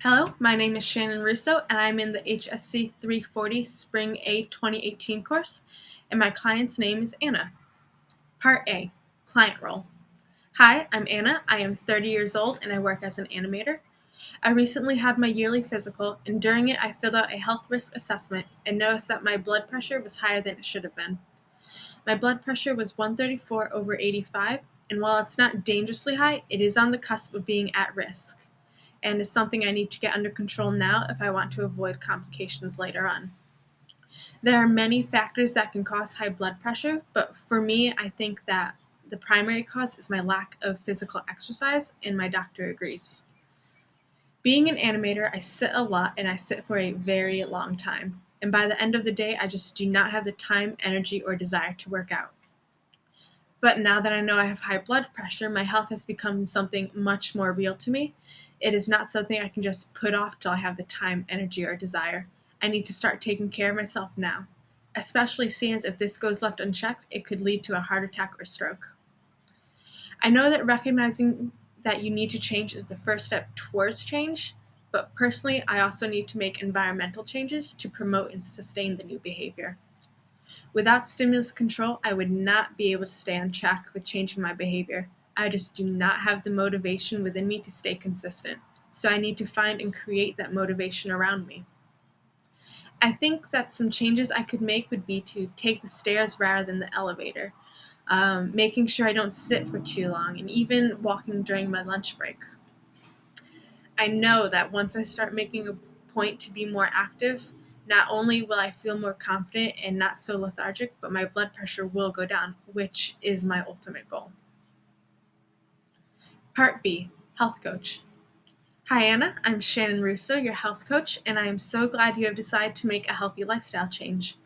Hello, my name is Shannon Russo, and I'm in the HSC340 Spring A 2018 course, and my client's name is Anna. Part A, Client Role. Hi, I'm Anna. I am 30 years old, and I work as an animator. I recently had my yearly physical, and during it I filled out a health risk assessment and noticed that my blood pressure was higher than it should have been. My blood pressure was 134/85, and while it's not dangerously high, it is on the cusp of being at risk, and is something I need to get under control now if I want to avoid complications later on. There are many factors that can cause high blood pressure, but for me, I think that the primary cause is my lack of physical exercise, and my doctor agrees. Being an animator, I sit a lot and I sit for a very long time. And by the end of the day, I just do not have the time, energy, or desire to work out. But now that I know I have high blood pressure, my health has become something much more real to me. It is not something I can just put off till I have the time, energy, or desire. I need to start taking care of myself now, especially seeing as if this goes left unchecked, it could lead to a heart attack or stroke. I know that recognizing that you need to change is the first step towards change, but personally, I also need to make environmental changes to promote and sustain the new behavior. Without stimulus control, I would not be able to stay on track with changing my behavior. I just do not have the motivation within me to stay consistent, so I need to find and create that motivation around me. I think that some changes I could make would be to take the stairs rather than the elevator, making sure I don't sit for too long, and even walking during my lunch break. I know that once I start making a point to be more active, not only will I feel more confident and not so lethargic, but my blood pressure will go down, which is my ultimate goal. Part B, Health Coach. Hi Anna, I'm Shannon Russo, your health coach, and I am so glad you have decided to make a healthy lifestyle change.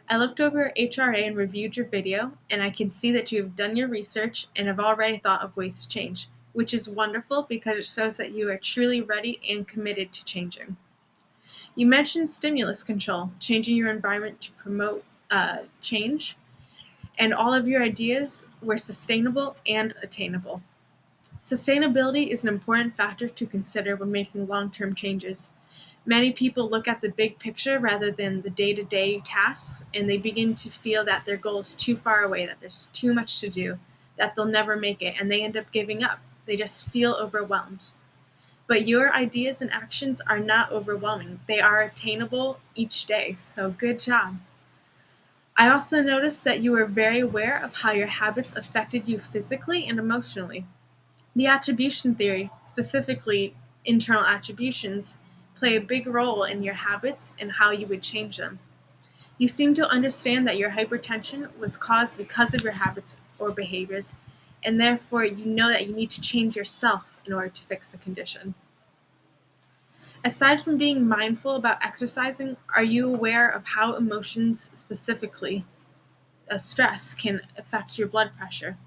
I looked over HRA and reviewed your video, and I can see that you have done your research and have already thought of ways to change, which is wonderful because it shows that you are truly ready and committed to changing. You mentioned stimulus control, changing your environment to promote change, and all of your ideas were sustainable and attainable. Sustainability is an important factor to consider when making long-term changes. Many people look at the big picture rather than the day-to-day tasks, and they begin to feel that their goal is too far away, that there's too much to do, that they'll never make it, and they end up giving up. They just feel overwhelmed. But your ideas and actions are not overwhelming. They are attainable each day, so good job. I also noticed that you were very aware of how your habits affected you physically and emotionally. The attribution theory, specifically internal attributions, play a big role in your habits and how you would change them. You seem to understand that your hypertension was caused because of your habits or behaviors, and therefore you know that you need to change yourself in order to fix the condition. Aside from being mindful about exercising, are you aware of how emotions, specifically stress, can affect your blood pressure?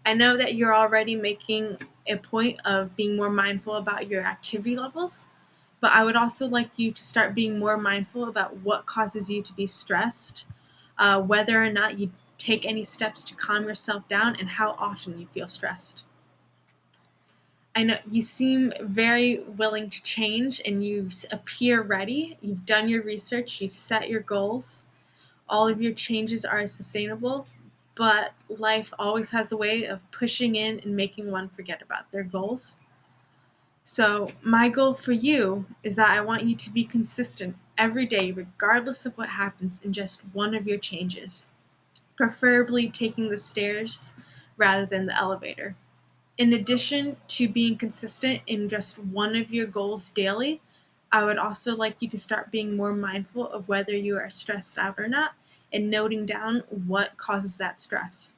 I know that you're already making a point of being more mindful about your activity levels, but I would also like you to start being more mindful about what causes you to be stressed, whether or not you take any steps to calm yourself down, and how often you feel stressed. I know you seem very willing to change and you appear ready. You've done your research, you've set your goals. All of your changes are sustainable, but life always has a way of pushing in and making one forget about their goals. So, my goal for you is that I want you to be consistent every day, regardless of what happens, in just one of your changes, preferably taking the stairs rather than the elevator. In addition to being consistent in just one of your goals daily, I would also like you to start being more mindful of whether you are stressed out or not and noting down what causes that stress.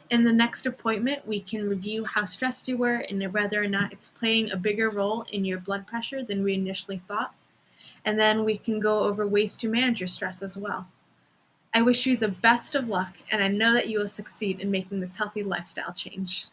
In the next appointment, we can review how stressed you were and whether or not it's playing a bigger role in your blood pressure than we initially thought. And then we can go over ways to manage your stress as well. I wish you the best of luck, and I know that you will succeed in making this healthy lifestyle change.